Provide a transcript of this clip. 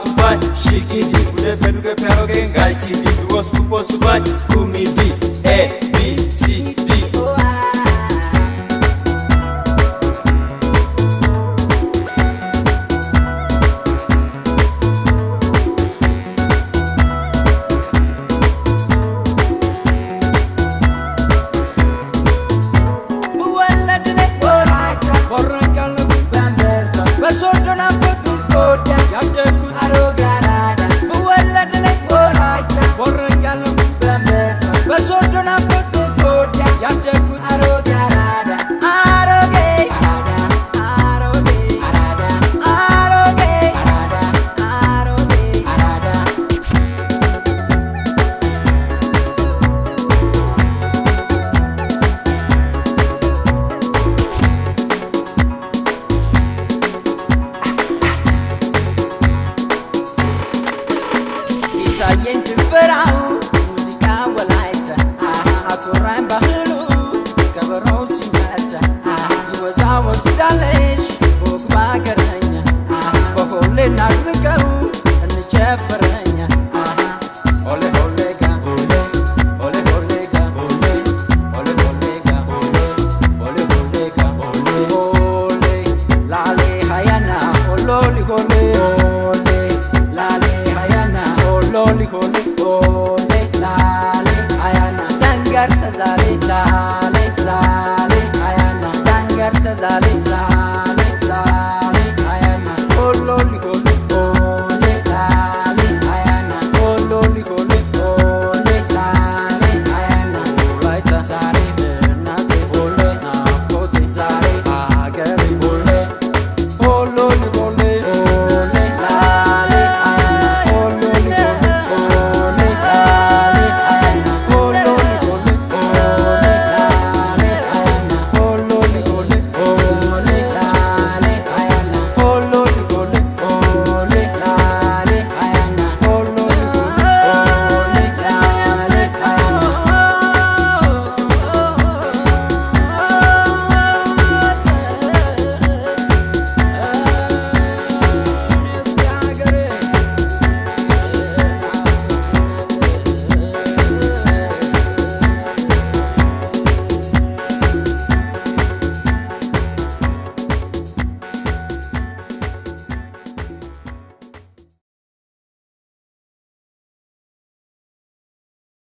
subai shikidi ule peduke peroge ngaiti di duos kupo subai kumidi A B C D Yen ጭፈራው ሙዚቃ ወላይታ አኮራን ባህሉ ከበሮ ሲመታ ይወዛወዛለሽ ወግ ማገረኛ በሆሌ ናድርገው እንጨፍረኛ ኦሌ ኦሌ ጋ ኦሌ ኦሌ ኦሌ ጋ ኦሌ ኦሌ ኦሌ ጋ ኦሌ ኦሌ ኦሌ ጋ ኦሌ ኦሌ ላሌ ሃያና ኦሎሊ ኦሌ ኦሌ ላሌ ሃያና ኦሎሊ ኦሌ ኦሌ ላሌ ሃያና dangarsa zale zale zale ayana dangarsa zale zale